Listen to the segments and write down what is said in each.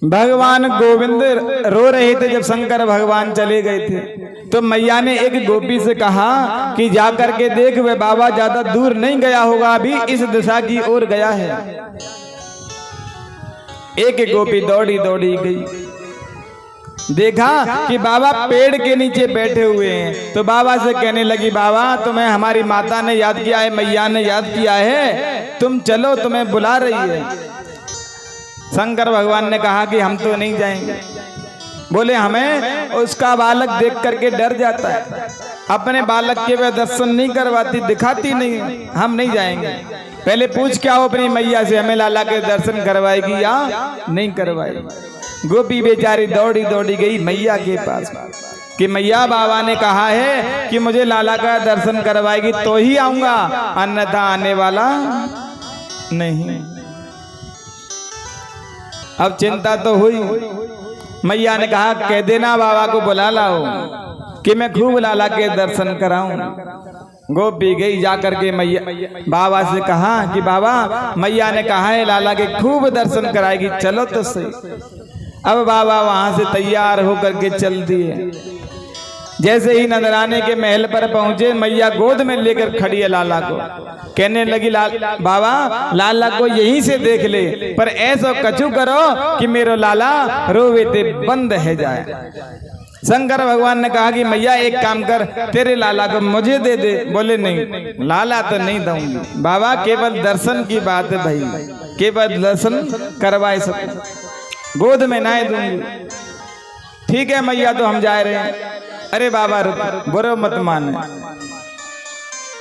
भगवान गोविंद रो रहे थे जब शंकर भगवान चले गए थे, तो मैया ने एक गोपी से कहा कि जाकर के देख, वे बाबा ज्यादा दूर नहीं गया होगा, अभी इस दिशा की ओर गया है। एक गोपी दौड़ी दौड़ी गई, देखा कि बाबा पेड़ के नीचे बैठे हुए हैं, तो बाबा से कहने लगी, बाबा तुम्हें हमारी माता ने याद किया है, मैया ने याद किया है, तुम चलो, तुम्हें बुला रही है। शंकर भगवान ने कहा कि हम तो नहीं जाएंगे। बोले हमें उसका बालक देख करके डर जाता है, अपने बालक के वे दर्शन नहीं करवाती, दिखाती नहीं, हम नहीं जाएंगे। पहले पूछ क्या हो अपनी मैया से, हमें लाला के दर्शन करवाएगी या नहीं करवाएगी। गोपी बेचारी दौड़ी दौड़ी गई मैया के पास कि मैया बाबा ने कहा है कि मुझे लाला का दर्शन करवाएगी तो ही आऊंगा, अन्यथा आने वाला नहीं। अब चिंता तो हुई, मैया ने कहा कह देना बाबा को बुला लाओ कि मैं खूब लाला के दर्शन कराऊं। गोपी गई, जाकर के मैया बाबा से कहा कि बाबा मैया ने कहा है लाला के खूब दर्शन कराएगी, चलो तो सही। अब बाबा वहां से तैयार होकर के चल दिए। जैसे ही नजराने के महल पर पहुंचे, मैया गोद में लेकर खड़ी है लाला को, कहने लगी बाबा लाला को यहीं से देख ले, पर ऐसा कछु करो कि मेरो लाला रोवे ते बंद है जाए। शंकर भगवान ने कहा कि मैया एक काम कर, तेरे लाला को मुझे दे दे। बोले नहीं, लाला तो नहीं दूंगी बाबा, केवल दर्शन की बात है भाई, केवल दर्शन करवाए सब, गोद में ना दूंगी। ठीक है मैया, तो हम जा रहे हैं। अरे बाबा बुरो मत मान,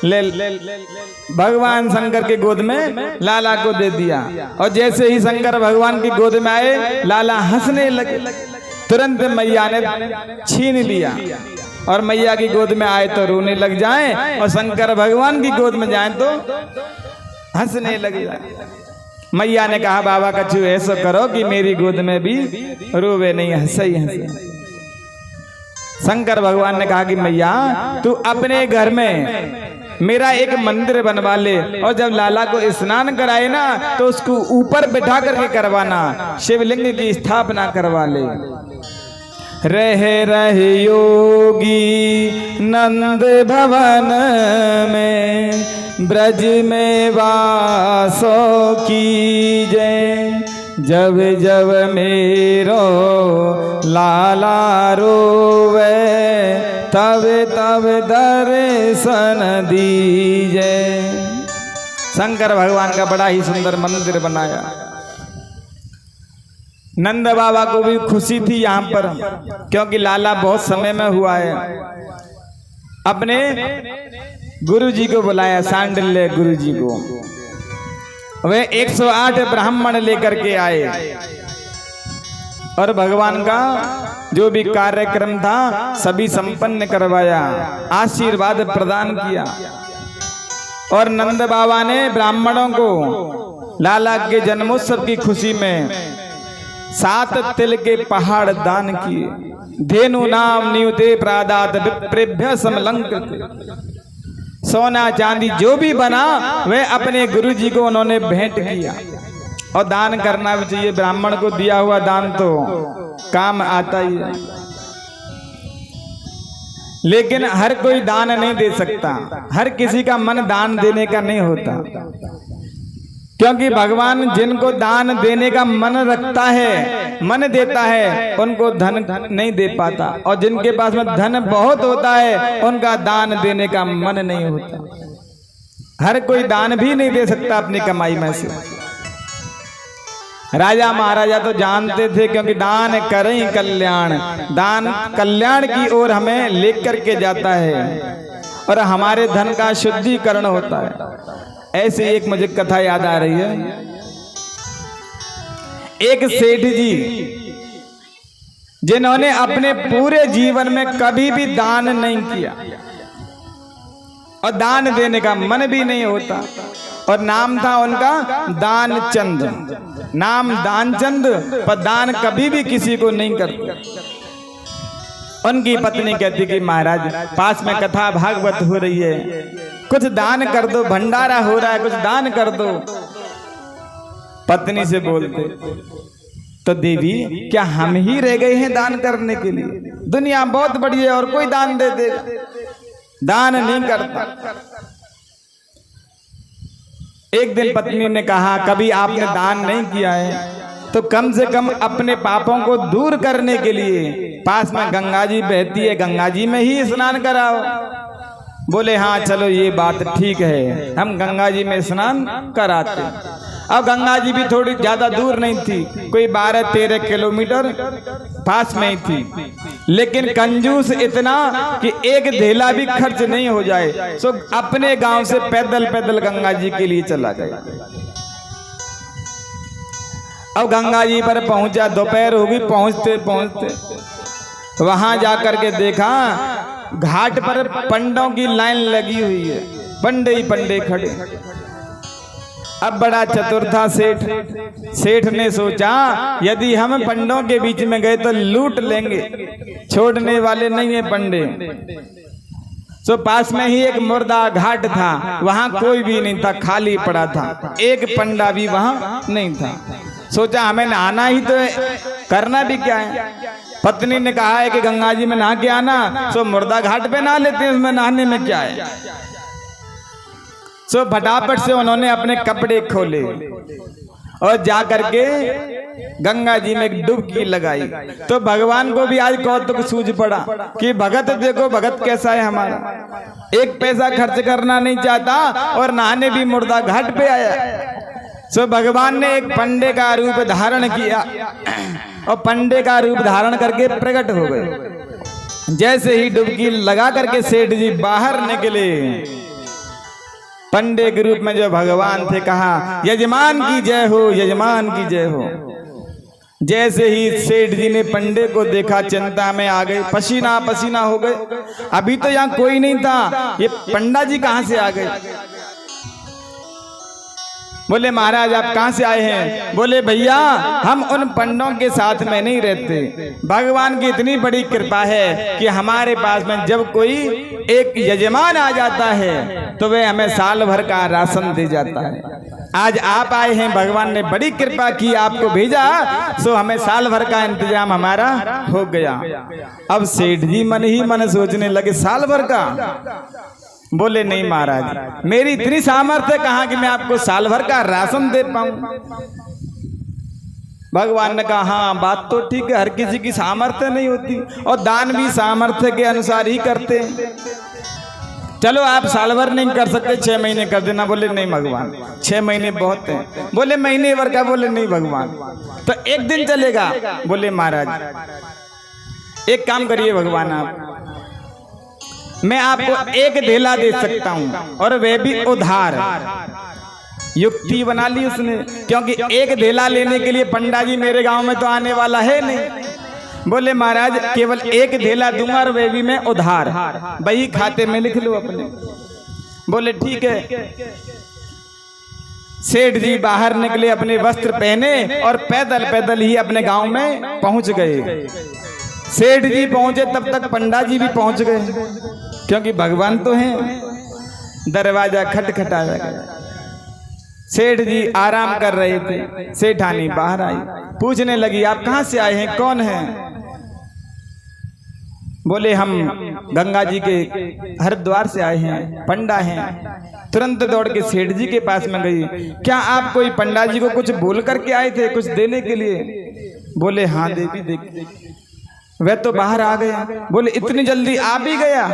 ले भगवान शंकर के गोद में लाला को दे दिया। और जैसे ही शंकर भगवान की गोद में आए, लाला हंसने लगे, तुरंत मैया ने छीन लिया। और मैया की गोद में आए तो रोने लग जाएं, और शंकर भगवान की गोद में जाएं तो हंसने लग जाए। मैया ने कहा बाबा कछु ऐसा करो कि मेरी गोद में भी रोवे नहीं, हंसे ही हंसे। शंकर भगवान ने कहा कि मैया तू अपने घर में मेरा एक मंदिर बनवा ले, और जब लाला को स्नान कराए ना तो उसको ऊपर बिठा करके करवाना, शिवलिंग की स्थापना करवा ले। रह रहे योगी नंद भवन में, ब्रज में वासो कीजय, जब जब मेरो लाला रोवे, तब तब दर्शन दीजे। शंकर भगवान का बड़ा ही सुंदर मंदिर बनाया। नंद बाबा को भी खुशी थी यहाँ पर, क्योंकि लाला बहुत समय में हुआ है। अपने गुरु जी को बुलाया, सांडिल्य गुरु जी को, वे 108 ब्राह्मण लेकर के आए, और भगवान का जो भी कार्यक्रम था सभी संपन्न करवाया, आशीर्वाद प्रदान किया। और नंद बाबा ने ब्राह्मणों को लाला के जन्मोत्सव की खुशी में 7 तिल के पहाड़ दान किए। धेनु नाम नियुते प्रादात विप्रेभ्य समलंकृत, सोना चांदी जो भी बना वह अपने गुरु जी को उन्होंने भेंट किया। और दान करना भी चाहिए, ब्राह्मण को दिया हुआ दान तो काम आता ही है। लेकिन हर कोई दान नहीं दे सकता, हर किसी का मन दान देने का नहीं होता, क्योंकि भगवान जिनको दान देने का मन रखता है, मन देता है, उनको धन नहीं दे पाता। और जिनके पास में धन बहुत होता है उनका दान देने का मन नहीं होता। हर कोई दान भी नहीं दे सकता अपनी कमाई में से। राजा महाराजा तो जानते थे, क्योंकि दान करें कल्याण, दान कल्याण की ओर हमें लेकर के जाता है और हमारे धन का शुद्धिकरण होता है। ऐसी एक मुझे कथा याद आ रही है। एक सेठ जी जिन्होंने अपने पूरे जीवन में कभी भी दान नहीं किया और दान देने का मन भी नहीं होता, और नाम था उनका दानचंद। नाम दानचंद, पर दान कभी भी किसी को नहीं करते। उनकी पत्नी कहती कि महाराज पास में कथा भागवत हो रही है, कुछ दान कर दो, भंडारा हो रहा है, कुछ दान कर दो। पत्नी से बोलते तो देवी क्या हम ही रह गए हैं दान करने के लिए? दुनिया बहुत बड़ी है और कोई दान दे देगा, दान नहीं करता। एक दिन पत्नी ने कहा, कभी आपने दान नहीं किया है तो कम से कम अपने पापों को दूर करने के लिए पास में गंगा जी बहती है, गंगा जी में ही स्नान कराओ। बोले हाँ चलो ये बात ठीक है, हम गंगा जी में स्नान कराते। अब गंगा जी भी थोड़ी ज्यादा दूर नहीं थी, कोई 12-13 किलोमीटर पास में ही थी, लेकिन कंजूस इतना कि एक धेला भी खर्च नहीं हो जाए, सो अपने गांव से पैदल पैदल गंगा जी के लिए चला गया। अब गंगा जी पर पहुंचा, दोपहर होगी, पहुंचते पहुंचते वहां जाकर के देखा घाट पर पंडों की लाइन लगी हुई है, पंडे ही पंडे खड़े। अब बड़ा चतुर था सेठ, सेठ ने सोचा यदि हम पंडों के बीच में गए तो लूट लेंगे, छोड़ने वाले नहीं है पंडे। तो पास में ही एक मुर्दा घाट था, वहां कोई भी नहीं था, खाली पड़ा था, एक पंडा भी वहां नहीं था। सोचा हमें नहाना ही तो है, करना भी क्या है। पत्नी ने कहा है कि गंगा जी में नहा के आना, सो मुर्दा घाट पे नहा लेते हैं, उसमें नहाने में क्या है। सो फटाफट से उन्होंने अपने कपड़े खोले और जा करके गंगा जी में एक डुबकी लगाई। तो भगवान को भी आज कौतुक सूझ पड़ा कि भगत देखो, भगत कैसा है हमारा, एक पैसा खर्च करना नहीं चाहता और नहाने भी मुर्दा घाट पे आया। सो भगवान ने एक पंडे का रूप धारण किया और पंडे का रूप धारण करके प्रकट हो गए। जैसे ही डुबकी लगा करके सेठ जी बाहर निकले, पंडे के रूप में जो भगवान थे, कहा यजमान की जय हो, यजमान की जय हो। जैसे ही सेठ जी ने पंडे को देखा, चिंता में आ गए, पसीना पसीना हो गए। अभी तो यहाँ कोई नहीं था, ये पंडा जी कहाँ से आ गए। बोले महाराज आप कहाँ से आए हैं। बोले भैया हम उन पंडों के साथ में नहीं रहते, भगवान की इतनी बड़ी कृपा है कि हमारे पास में जब कोई एक यजमान आ जाता है तो वे हमें साल भर का राशन दे जाता है। आज आप आए हैं, भगवान ने बड़ी कृपा की, आपको भेजा, सो हमें साल भर का इंतजाम हमारा हो गया। अब सेठ जी मन ही मन सोचने लगे साल भर का। बोले नहीं महाराज मेरी इतनी सामर्थ्य कहाँ कि मैं आपको साल भर का राशन दे पाऊं। भगवान ने कहा हाँ बात तो ठीक है, हर किसी की सामर्थ्य नहीं होती और दान भी सामर्थ्य के अनुसार ही करते हैं। चलो आप साल भर नहीं कर सकते, 6 महीने कर देना। बोले नहीं भगवान 6 महीने बहुत हैं। बोले महीने भर का। बोले नहीं भगवान तो 1 दिन चलेगा। बोले महाराज एक काम करिए भगवान, आप मैं आपको 1 धेला दे सकता हूं और वह भी उधार। युक्ति बना ली उसने, क्योंकि 1 धेला लेने के लिए पंडा जी मेरे गांव में तो आने वाला है नहीं। बोले महाराज केवल 1 धेला दूंगा और वह भी मैं उधार, वही खाते में लिख लो अपने। बोले ठीक है। सेठ जी बाहर निकले, अपने वस्त्र पहने और पैदल पैदल ही अपने गांव में पहुंच गए। सेठ जी पहुंचे तब तक पंडा जी भी पहुंच गए, क्योंकि भगवान तो हैं। दरवाजा खटखटाया गया। सेठ जी आराम कर रहे थे, सेठानी बाहर आई, पूछने लगी आप कहां से आए हैं, कौन हैं। बोले हम गंगा जी के हरिद्वार से आए हैं, पंडा हैं। तुरंत दौड़ के सेठ जी के पास में गई, क्या आप कोई पंडा जी को कुछ बोल करके आए थे, कुछ देने के लिए। बोले हाँ देवी देख वह तो बाहर आ गया। बोले इतनी जल्दी आ भी गया।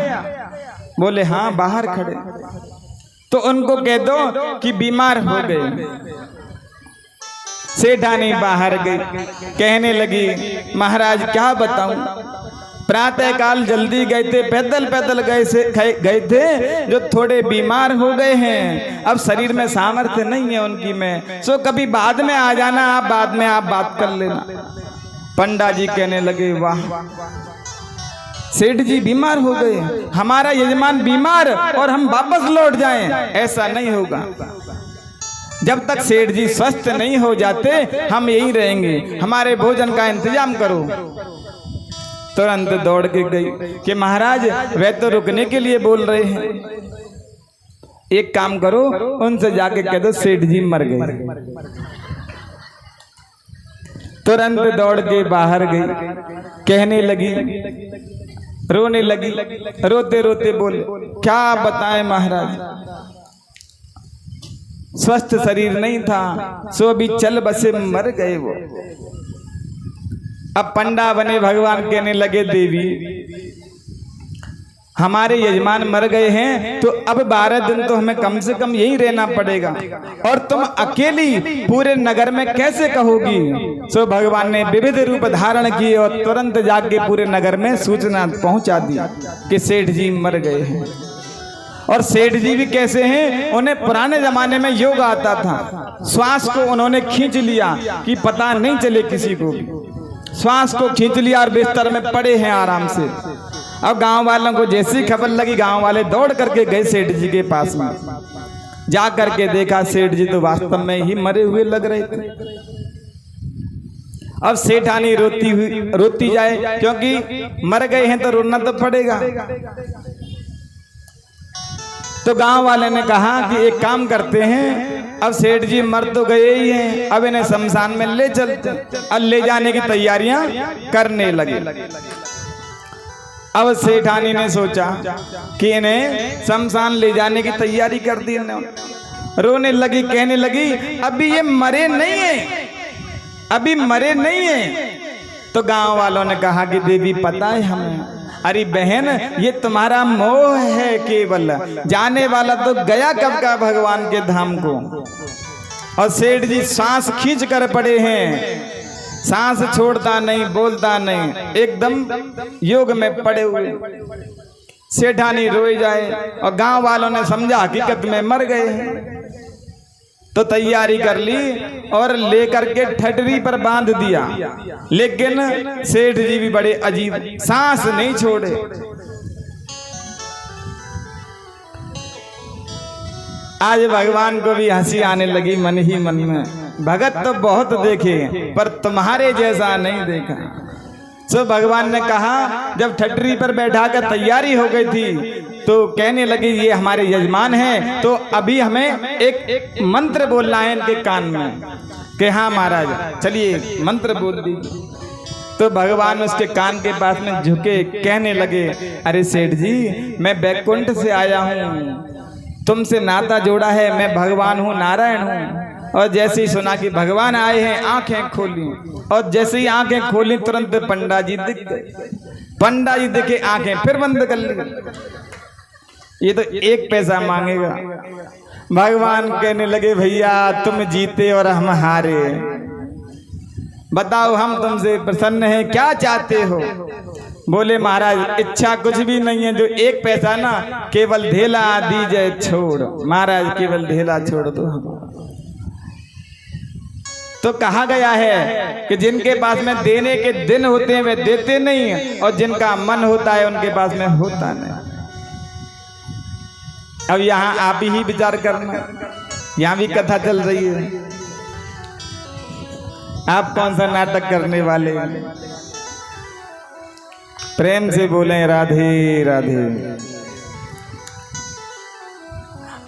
बोले हाँ बाहर खड़े। तो उनको कह दो कि बीमार हो गए। सेठानी बाहर गई, कहने लगी महाराज क्या बताऊं, प्रातः काल जल्दी गए थे, पैदल पैदल गए थे, जो थोड़े बीमार हो गए हैं, अब शरीर में सामर्थ्य नहीं है उनकी में, सो कभी बाद में आ जाना, आप बाद में आप बात कर लेना। पंडा जी कहने लगे वाह सेठ जी बीमार हो गए, हमारा यजमान बीमार और हम वापस लौट जाएं, ऐसा नहीं होगा। जब तक सेठ जी स्वस्थ नहीं हो जाते हम यहीं रहेंगे, हमारे भोजन का इंतजाम करो। तुरंत दौड़ के गई कि महाराज वे तो रुकने के लिए बोल रहे हैं, एक काम करो उनसे जाके कह दो सेठ जी मर गए। तुरंत दौड़ के बाहर गई, कहने लगी, रोने लगी, रोते रोते बोले, क्या बताएं महाराज, स्वस्थ शरीर नहीं था, सो अभी चल बसे मर गए वो। अब पंडा बने भगवान कहने लगे, देवी हमारे यजमान मर गए हैं तो अब 12 दिन तो हमें कम से कम यही रहना पड़ेगा, और तुम अकेली पूरे नगर में कैसे कहोगी। सो भगवान ने विविध रूप धारण किए और तुरंत जाके पूरे नगर में सूचना पहुंचा दी कि सेठ जी मर गए हैं। और सेठ जी भी कैसे हैं, उन्हें पुराने जमाने में योग आता था, श्वास को उन्होंने खींच लिया कि पता नहीं चले किसी को, श्वास को खींच लिया और बिस्तर में पड़े हैं आराम से। अब गांव वालों को जैसी खबर लगी, गांव वाले दौड़ करके गए सेठ जी के पास में, जा करके देखा सेठ जी तो वास्तव में ही मरे हुए लग रहे थे। अब सेठानी रोती जाए, क्योंकि मर गए हैं तो रोना तो पड़ेगा। तो गांव वाले ने कहा कि एक काम करते हैं, अब सेठ जी मर तो गए ही हैं, अब इन्हें शमशान में ले चलते, और ले जाने की तैयारियां करने लगे। अब सेठानी ने सोचा कि इन्हें शमशान ले जाने की तैयारी कर दी, रोने लगी, कहने लगी, अभी ये मरे नहीं है, अभी मरे नहीं है। तो गांव वालों ने कहा कि देवी पता है हमें, अरे बहन ये तुम्हारा मोह है केवल, जाने वाला तो गया कब का भगवान के धाम को। और सेठ जी सांस खींच कर पड़े हैं, सांस छोड़ता नहीं, बोलता नहीं, एकदम योग में पड़े हुए। सेठानी रोई जाए, और गांव वालों ने समझा हकीकत में मर गए हैं, तो तैयारी कर ली और लेकर के ठटरी पर बांध दिया। लेकिन सेठ जी भी बड़े अजीब, सांस नहीं छोड़े। आज भगवान को भी हंसी आने लगी मन ही मन में, भगत तो बहुत देखे पर तुम्हारे जैसा नहीं देखा। सो भगवान ने कहा, जब ठटरी पर बैठा कर तैयारी हो गई थी तो कहने लगी ये हमारे यजमान हैं, तो अभी हमें एक मंत्र बोलना है इनके कान में। कि हाँ महाराज चलिए मंत्र बोल दीजिए। तो भगवान उसके कान के पास में झुके, कहने लगे, अरे सेठ जी मैं बैकुंठ से आया हूँ, तुमसे नाता जोड़ा है, मैं भगवान हूँ, नारायण हूँ। और जैसे ही सुना कि भगवान आए हैं, आंखें खोली, और जैसे ही आंखें खोली तुरंत पंडा जी दिख गए। पंडा जी दिखे, आंखें फिर बंद कर ली, ये तो 1 पैसा मांगेगा। भगवान कहने लगे, भैया तुम जीते और हम हारे, बताओ हम तुमसे प्रसन्न हैं, क्या चाहते हो। बोले महाराज इच्छा कुछ भी नहीं है, जो 1 पैसा ना केवल ढेला दीजिए छोड़, महाराज केवल ढेला छोड़ दो। तो कहा गया है कि जिनके पास में देने के दिन होते हैं वे देते नहीं, और जिनका मन होता है उनके पास में होता नहीं। अब यहाँ आप ही विचार करना, यहाँ भी कथा चल रही है, आप कौन सा नाटक करने वाले। प्रेम से बोलें राधे राधे।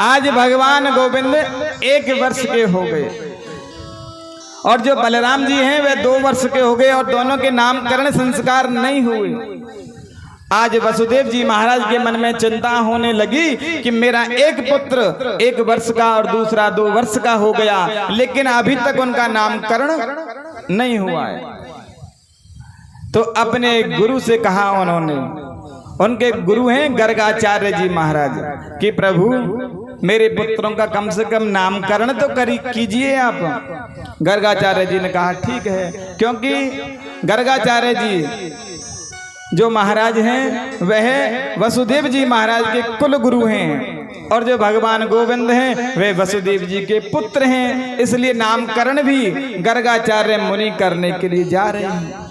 आज भगवान गोविंद 1 वर्ष के हो गए, और जो बलराम जी हैं वे 2 वर्ष के हो गए, और दोनों के नामकरण संस्कार नहीं हुए। आज वसुदेव जी महाराज के मन में चिंता होने लगी कि मेरा एक पुत्र 1 वर्ष का और दूसरा 2 वर्ष का हो गया, लेकिन अभी तक उनका नामकरण नहीं हुआ है। तो अपने गुरु से कहा उन्होंने, उनके गुरु हैं गर्गाचार्य जी महाराज, कि प्रभु मेरे पुत्रों का कम से कम नामकरण तो कीजिए आप। गर्गाचार्य जी ने कहा ठीक है, क्योंकि गर्गाचार्य जी जो महाराज हैं वह वसुदेव जी महाराज के कुल गुरु हैं, और जो भगवान गोविंद हैं वे वसुदेव जी के पुत्र हैं, इसलिए नामकरण भी गर्गाचार्य मुनि करने के लिए जा रहे हैं।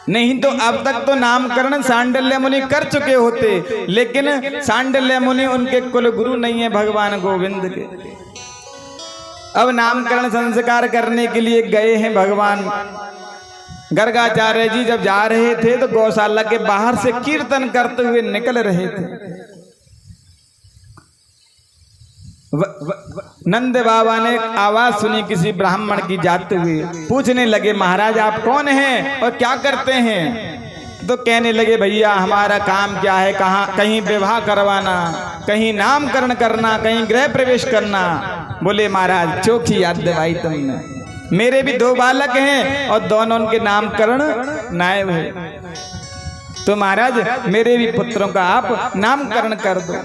नहीं तो अब तक तो नामकरण सांडिल्य मुनि कर चुके होते, लेकिन सांडिल्य मुनि उनके कुल गुरु नहीं है भगवान गोविंद के। अब नामकरण संस्कार करने के लिए गए हैं भगवान गर्गाचार्य जी। जब जा रहे थे तो गौशाला के बाहर से कीर्तन करते हुए निकल रहे थे। नंद बाबा ने आवाज सुनी किसी ब्राह्मण की जाते हुए, पूछने लगे महाराज आप कौन हैं और क्या करते हैं? तो कहने लगे भैया हमारा काम क्या है, कहीं विवाह करवाना, कहीं नामकरण करना, कहीं गृह प्रवेश करना। बोले महाराज चोखी याद दिलाई तुमने, मेरे भी 2 बालक हैं और दोनों उनके नामकरण नायब है, तो महाराज मेरे भी पुत्रों का आप नामकरण कर दो।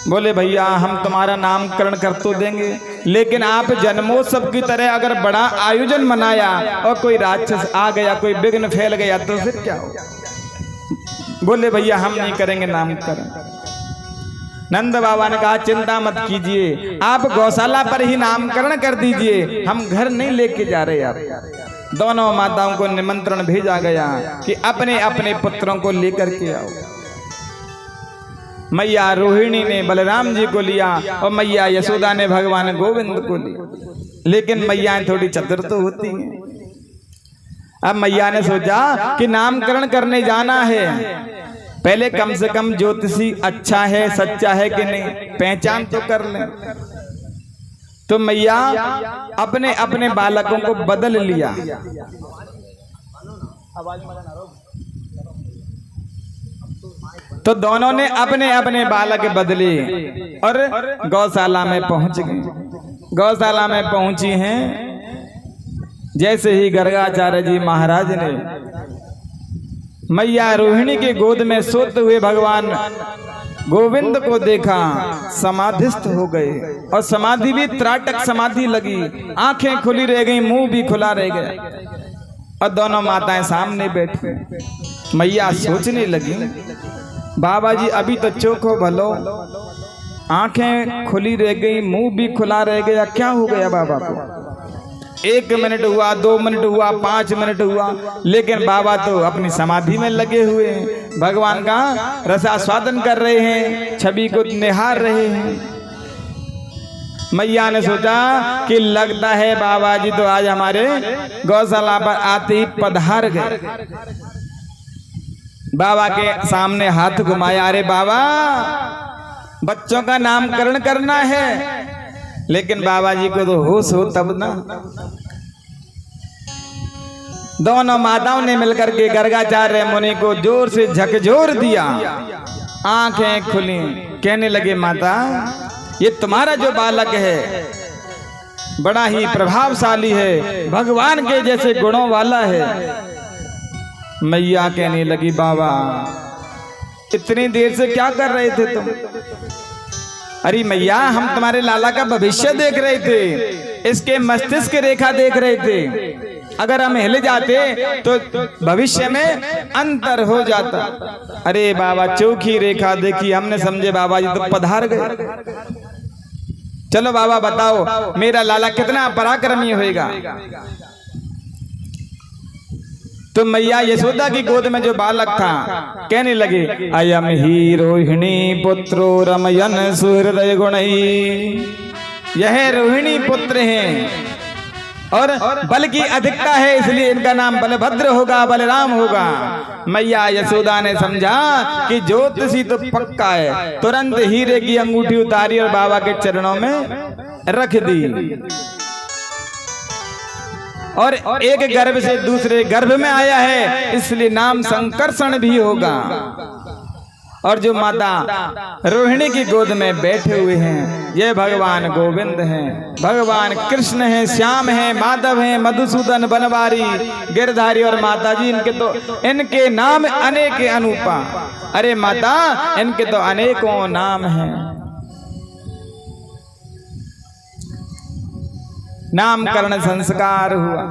बोले भैया हम तुम्हारा नामकरण कर तो देंगे, लेकिन आप जन्मोत्सव की तरह अगर बड़ा आयोजन मनाया और कोई राक्षस आ गया, कोई विघ्न फैल गया तो फिर क्या होगा? बोले भैया हम नहीं करेंगे नामकरण। नंद बाबा ने कहा चिंता मत कीजिए, आप गौशाला पर ही नामकरण कर दीजिए, हम घर नहीं लेके जा रहे। आप दोनों माताओं को निमंत्रण भेजा गया कि अपने अपने पुत्रों को लेकर के आओ। मैया रोहिणी ने बलराम जी को लिया और मैया यशोदा ने भगवान गोविंद को लिया, लेकिन मैया थोड़ी चतुर तो होती हैं। अब मैया ने सोचा कि नामकरण करने जाना है, पहले कम से कम ज्योतिषी अच्छा है सच्चा है कि नहीं पहचान तो कर लें। तो मैया अपने अपने बालकों को बदल लिया। तो दोनों ने अपने अपने बालक बदले और गौशाला में पहुंच गए। गौशाला में पहुंची हैं, जैसे ही गर्गाचार्य जी महाराज ने मैया रोहिणी के गोद में सोते हुए भगवान गोविंद को देखा, समाधिस्थ हो गए और समाधि भी त्राटक समाधि लगी, आंखें खुली रह गई, मुंह भी खुला रह गया और दोनों माताएं सामने बैठी। मैया सोचने लगी बाबा जी अभी तो चोखो भलो, आंखें खुली रह गई, मुंह भी खुला रह गया, क्या हो गया बाबा को? 1 मिनट हुआ, 2 मिनट हुआ, 5 मिनट हुआ, लेकिन बाबा तो अपनी समाधि में लगे हुए हैं, भगवान का रसास्वादन कर रहे हैं, छवि को निहार रहे हैं। मैया ने सोचा कि लगता है बाबा जी तो आज हमारे गौशाला पर आते ही पधार गए। बाबा के सामने हाथ घुमाया, अरे बाबा बच्चों का नामकरण करना है, लेकिन बाबा जी को तो होश हो तब ना। दोनों माताओं ने मिलकर के गर्गाचार्य मुनि को जोर से झकझोर दिया, आंखें खुली, कहने लगे माता ये तुम्हारा जो बालक है बड़ा ही प्रभावशाली है, भगवान के जैसे गुणों वाला है। मैया कहने लगी बाबा इतनी देर से क्या कर रहे थे तुम? अरे मैया हम तुम्हारे लाला का भविष्य देख रहे थे, इसके मस्तिष्क रेखा देख रहे थे, अगर हम हिल जाते तो भविष्य में अंतर हो जाता। अरे बाबा चौखी रेखा देखी, हमने समझे बाबा जी तो पधार गए। चलो बाबा बताओ मेरा लाला कितना पराक्रमी होएगा। तो मैया यशोदा की गोद में जो बालक था कहने लगे अयम ही रोहिणी पुत्रो रमयन सुहृदय गुणई, यह रोहिणी पुत्र हैं और बल की अधिकता है, इसलिए इनका नाम बलभद्र होगा, बलराम होगा। मैया यशोदा ने समझा कि ज्योतिषी तो पक्का है, तुरंत हीरे की अंगूठी उतारी और बाबा के चरणों में रख दी और एक गर्भ से दूसरे गर्भ में आया है, इसलिए नाम संकर्षण भी होगा। और जो माता रोहिणी की गोद में बैठे हुए हैं ये भगवान गोविंद हैं, भगवान कृष्ण हैं, श्याम हैं, माधव हैं, मधुसूदन, बनवारी, गिरधारी और माता जी इनके नाम अनेक अनुपा। अरे माता इनके तो अनेकों नाम हैं। नामकरण संस्कार हुआ।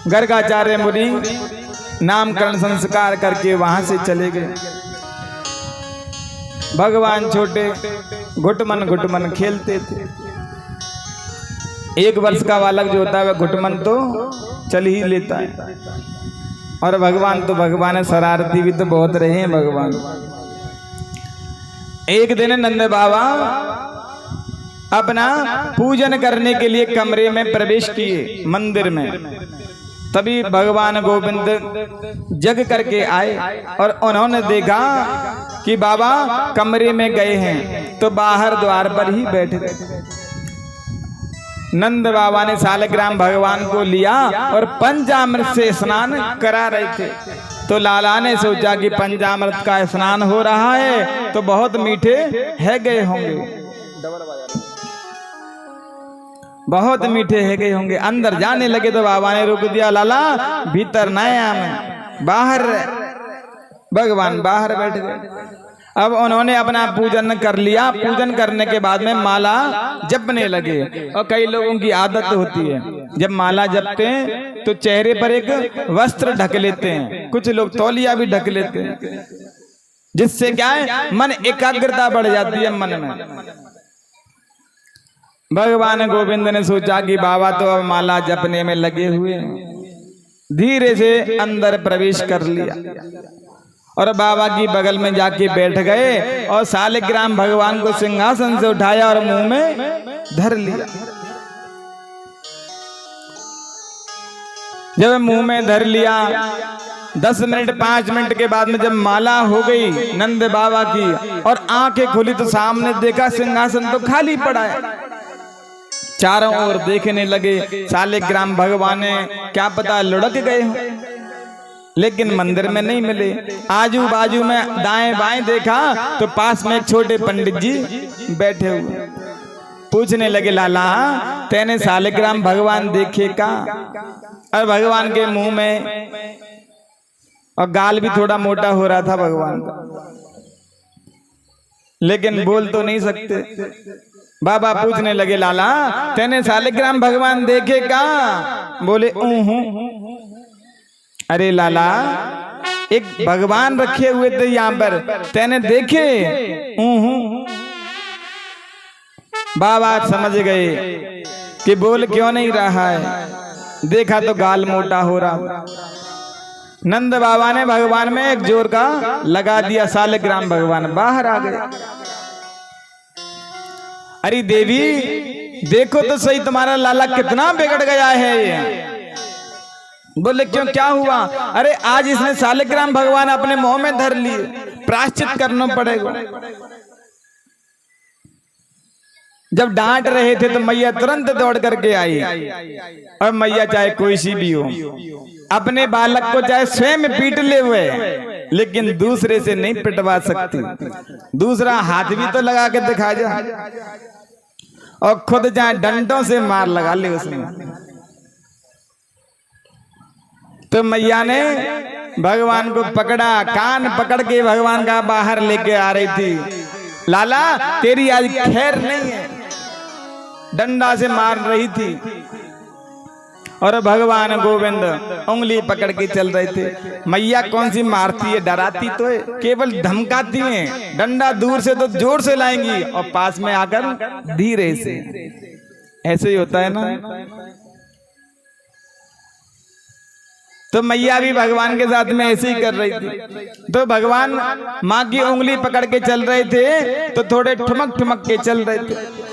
गर्गाचार्य मुनि नामकरण संस्कार करके वहां से चले गए। भगवान छोटे घुटमन घुटमन खेलते थे। 1 वर्ष का बालक जो होता है वह घुटमन तो चल ही लेता है। और भगवान तो भगवान है, शरारती भी तो बहुत रहे हैं भगवान। एक दिन नंद बाबा अपना पूजन करने के लिए कमरे में प्रवेश किए मंदिर में। तभी भगवान गोविंद जग करके आए और उन्होंने देखा कि बाबा कमरे में गए हैं, तो बाहर द्वार पर ही बैठे गए। नंद बाबा ने सालग्राम भगवान को लिया और पंचामृत से स्नान करा रहे थे। तो लाला ने सोचा कि पंचामृत का स्नान हो रहा है तो बहुत मीठे है गए होंगे, बहुत मीठे है गए होंगे। अंदर जाने लगे तो बाबा ने रोक दिया, लाला भीतर न आए, बाहर। भगवान बाहर बैठ गए। अब उन्होंने अपना पूजन कर लिया। पूजन करने के बाद में माला जपने लगे। और कई लोगों की आदत होती है, जब माला जपते हैं तो चेहरे पर एक वस्त्र ढक लेते हैं, कुछ लोग तौलिया भी ढक लेते हैं, जिससे क्या है मन एकाग्रता बढ़ जाती है मन में। भगवान गोविंद ने सोचा कि बाबा तो अब माला जपने में लगे हुए हैं, धीरे से अंदर प्रवेश कर लिया और बाबा की बगल में जाके बैठ गए और सालग्राम भगवान को सिंहासन से उठाया और मुंह में धर लिया। जब मुंह में धर लिया 10 मिनट 5 मिनट के बाद में जब माला हो गई नंद बाबा की और आंखें खुली तो सामने देखा सिंहासन तो खाली पड़ा है। चारों ओर देखने लगे, सालग्राम भगवान ने क्या पता लुढ़क गए हो, लेकिन मंदिर में नहीं मिले। आजू बाजू में दाएं बाएं देखा तो पास में एक छोटे पंडित जी बैठे हुए। पूछने लगे, लाला तेने सालग्राम भगवान देखे का? और भगवान के मुंह में और गाल भी थोड़ा मोटा हो रहा था भगवान का, लेकिन बोल तो नहीं सकते। बाबा पूछने लगे, लाला तेने सालग्राम भगवान देखे का? बोले ऊहू। अरे लाला एक भगवान रखे हुए थे यहाँ पर, तेने देखे? बाबा समझ गए कि बोल क्यों नहीं रहा है, देखा तो गाल मोटा हो रहा। नंद बाबा ने भगवान में एक जोर का लगा दिया, सालग्राम भगवान बाहर आ गए। अरे देवी देखो तो सही, तुम्हारा लाला कितना बिगड़ गया है ये। बोले क्यों, क्या हुआ? अरे आज इसने सालग्राम भगवान अपने मुंह में धर लिए, प्रायश्चित करना पड़ेगा। जब डांट रहे थे तो मैया तुरंत दौड़ करके आई। और मैया चाहे कोई सी भी हो, अपने बालक को चाहे स्वयं पीट ले हुए, लेकिन दूसरे से नहीं पिटवा सकती। दूसरा हाथ भी तो लगा के दिखा जा, और खुद चाहे डंडों से मार लगा ले उसमें। तो मैया ने भगवान को पकड़ा, कान पकड़ के भगवान का बाहर लेके आ रही थी। लाला तेरी आज खैर नहीं है, डंडा से मार रही थी। और भगवान गोविंद उंगली पकड़ के चल रहे थे। मैया कौन सी मारती है, डराती तो है, केवल धमकाती है। डंडा दूर से तो जोर से लाएंगी और पास में आकर धीरे से। ऐसे ही होता है ना। तो मैया भी भगवान के साथ में ऐसे ही कर रही थी। तो भगवान माँ की उंगली पकड़ के चल रहे थे तो थोड़े ठुमक ठुमक के चल रहे थे।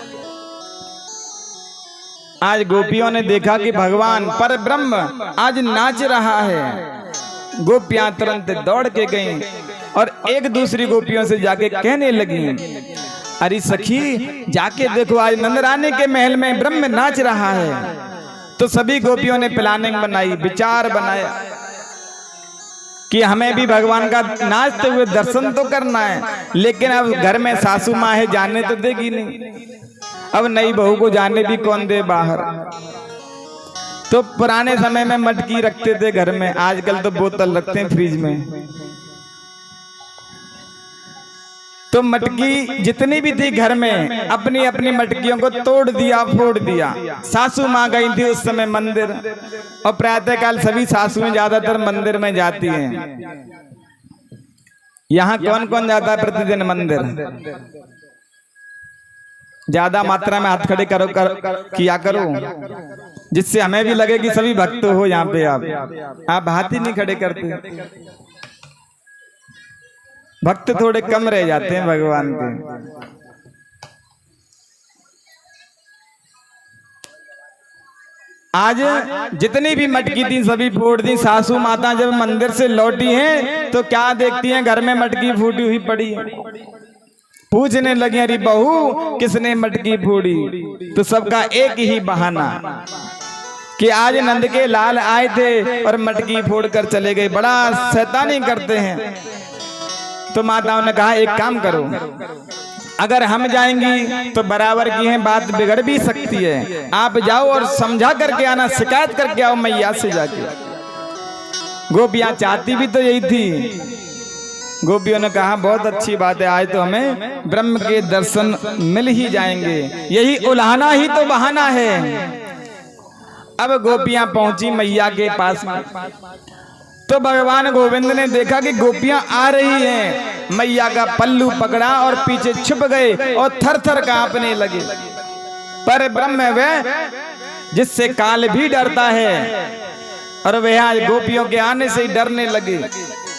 आज गोपियों ने देखा कि भगवान पर ब्रह्म आज नाच रहा है। गोपियां तुरंत दौड़ के गईं और एक दूसरी गोपियों से जाके कहने लगी, अरे सखी जाके देखो आज नंदरानी के महल में ब्रह्म नाच रहा है। तो सभी गोपियों ने प्लानिंग बनाई, विचार बनाया कि हमें भी भगवान का नाचते हुए दर्शन तो करना है, लेकिन अब घर में सासू माँ है, जाने तो देगी नहीं। अब नई बहू को जाने भी कौन दे बाहर। तो पुराने समय में मटकी रखते थे घर में, आजकल तो बोतल रखते हैं फ्रिज में। तो मटकी जितनी भी थी घर में, अपनी अपनी मटकियों को तोड़ दिया, फोड़ दिया। सासू माँ गई थी उस समय मंदिर, और प्रातःकाल सभी सासुएं ज्यादातर मंदिर में जाती हैं। यहाँ कौन कौन जाता है प्रतिदिन मंदिर? ज्यादा मात्रा में हाथ खड़े करो किया करो, जिससे हमें भी लगे कि सभी भक्त हो यहाँ पे। आप हाथ ही नहीं खड़े करते, भक्त थोड़े कम रह जाते हैं भगवान के। आज जितनी भी मटकी थी सभी फोड़ दी। सासू माता जब मंदिर से लौटी हैं तो क्या देखती हैं, घर में मटकी फूटी हुई पड़ी है। पूछने लगी, अरे बहू किसने मटकी फोड़ी? तो सबका एक ही बहाना कि आज नंद के लाल आए थे और मटकी फोड़ कर चले गए, बड़ा शैतानी करते हैं। तो माताओं ने कहा, एक काम करो, अगर हम जाएंगी तो बराबर की है, बात बिगड़ भी सकती है। आप जाओ और समझा करके आना, शिकायत करके आओ मैया से जाके। गोपियां चाहती भी तो यही थी। गोपियों ने कहा, बहुत अच्छी बात है, आज तो हमें ब्रह्म के दर्शन मिल ही जाएंगे, यही उल्हाना ही तो बहाना है। अब गोपियां पहुंची मैया के पास में, तो भगवान गोविंद ने देखा कि गोपियां आ रही हैं। मैया का पल्लू पकड़ा और पीछे छुप गए और थर थर कांपने लगे। पर ब्रह्म वह जिससे काल भी डरता है, और वह आज गोपियों के आने से ही डरने लगे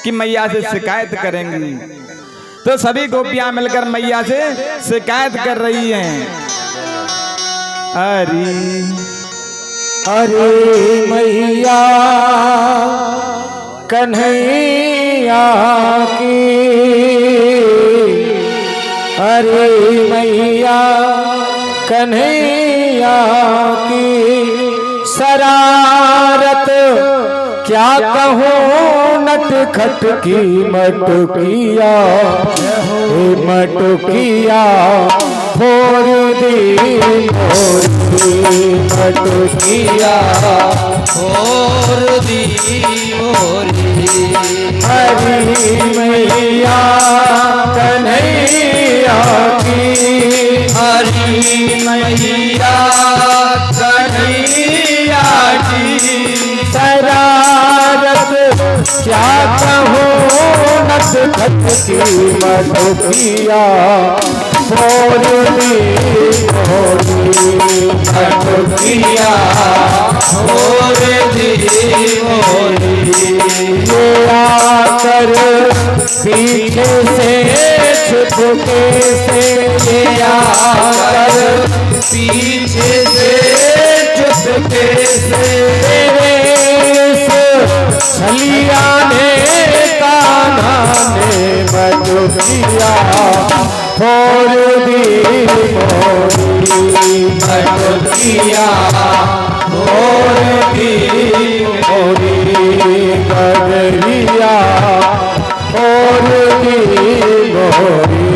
कि मैया से शिकायत करेंगी। तो सभी गोपियां मिलकर मैया से शिकायत कर रही हैं। अरे मैया कन्हैया की, अरे मैया कन्हैया की शरारत क्या कहूँ, नटखट की मटकिया, मटकिया फोड़ दी मोरी, मटकिया फोड़ दी मोरी। हरी मैया कन्हैया की, हरी मैया कन्हैया की शरारत क्या कहूँ, नटखट की मटकिया फोड़ दी मोरी, मटकिया फोड़ दी मोरी। ये आकर पीछे से छुपके से, ये आकर पीछे से छुपके से छलिया ने कान्हा ने मटकिया फोड़ दी मोरी, मटकिया फोड़ दी मोरी, गगरिया फोड़ दी मोरी।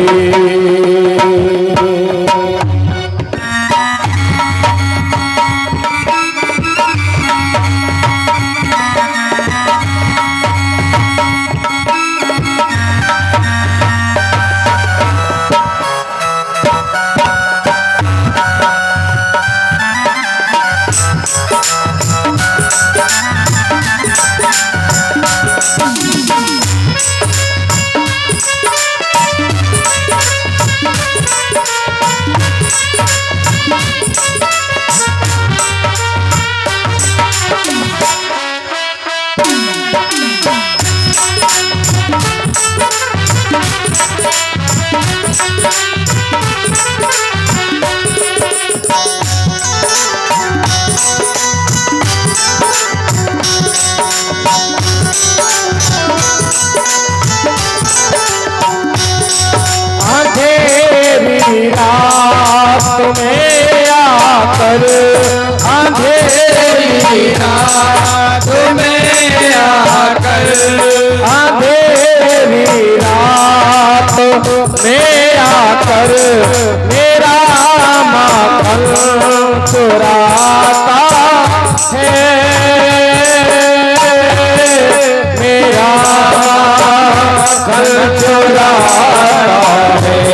रात में आकर, अंधेरी रात में आकर, अंधेरी रात में आकर मेरा माखन चुराता है, मेरा माखन चुराता है।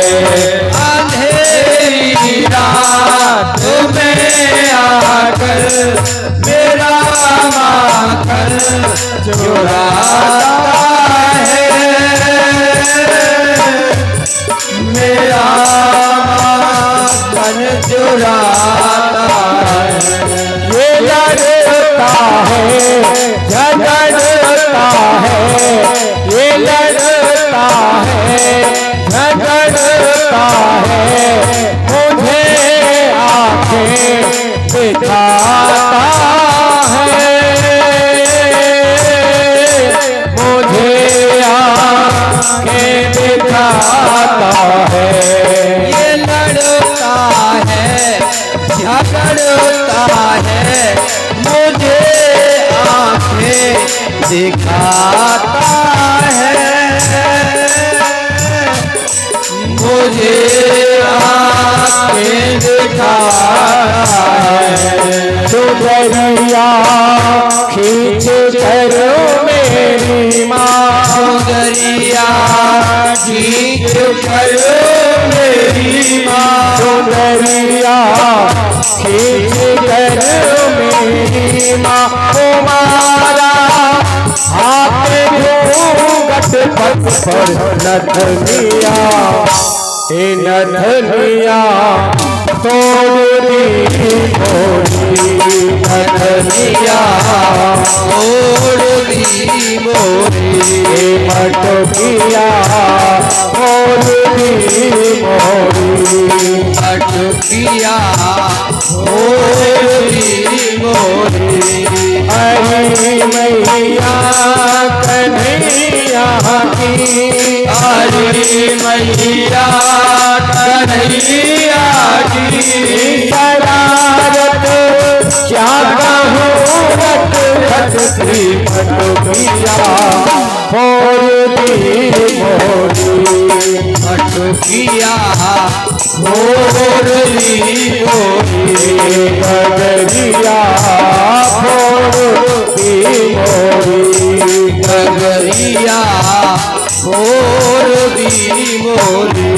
रात में आकर मेरा माखन चुराता है, मेरा माखन चुराता है। ये लड़ता है झगड़ता है, ये लड़ता है झगड़ता है, मुझे आके दिखाता दिखाता है, मुझे आंखें दिखाता है। सुंदरिया खींच कर मेरी माँ, सुंदरिया खींच कर मेरी माँ, सुंदरिया खींच कर मेरी माँ। तुम्हारा हाथ घूंघट पट पर नथनिया, हे नथनिया तोड़ दी मोरी, नथनिया तोड़ दी मोरी, मटकिया तोड़ दी मोरी, मटकिया तोड़ दी मोरी। अरे मैया कन्हैया की, अरे मैया कन्हैया की शरारत क्या कहूँ, रट रट श्री मटकिया फोड़ दी मोरी, मटकिया फोड़ दी मोरी, गगरिया फोड़ दी मोरी, गगरिया फोड़ दी मोरी।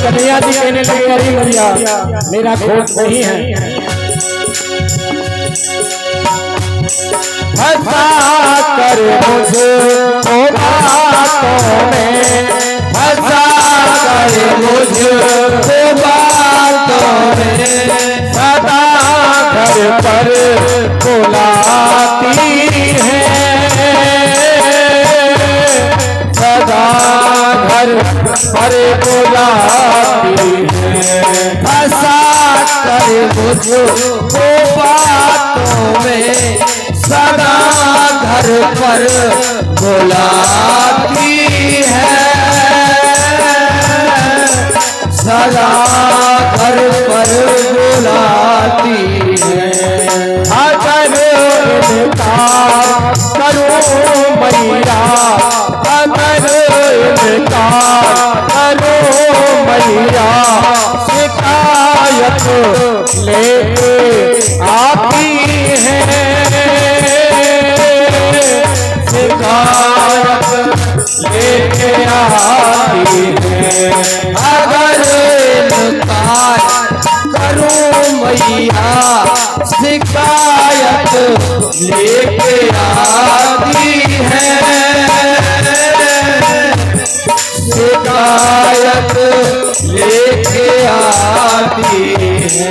कन्हैया जी कहने लगे, अरे भैया मेरा खोट नहीं है, फंसा कर मुझको बातों में, फंसा कर मुझको बातों में, सदा घर पर बुलाती है, सदा घर पर बुलाती है। फंसा कर मुझको बातों में, सदा घर पर बुलाती है, सदा घर पर बुलाती है। अगर इनकार करूं मैया, अगर इनकार करूं मैया, शिकायत लेके आती है, शिकायत लेके आती है। अगर इनकार करूं मैया, शिकायत लेके आती है, शिकायत लेके आती है।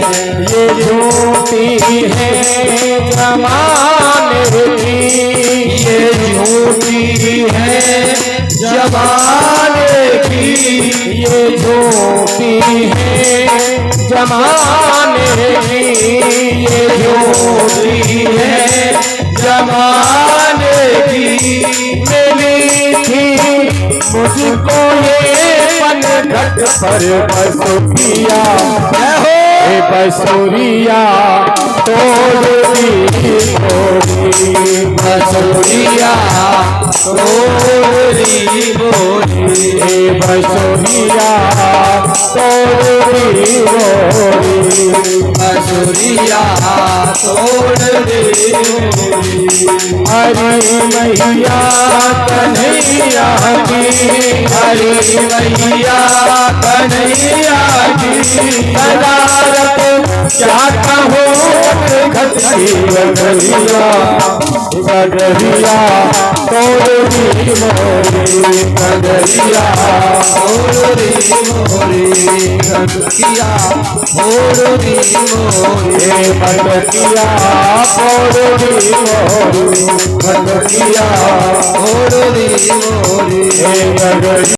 ये झूठी है जमाने की, ये झूठी है जमाने की, ये झूठी है जमाने की, ये झूठी है जमाने की। मिली थी मुझको ये पनघट पर बसुरिया, बसुरिया तोड़ दी मोरी, बसुरिया तोड़ दी मोरी, हे बसुरिया तोड़ दी मोरी, बसुरिया तोड़ दे हरी मैया कन्हैया की, हरी मैया कन्हैया की सदारत चाहता हूँ खती बगरिया, बगरिया तोड़ दी मोरी, बगरिया तोड़ दी मोरी, बगरिया तोड़ दी मोरी, हे बगरिया तोड़ दी मोरी, बगरिया तोड़ दी मोरी। हे बगरिया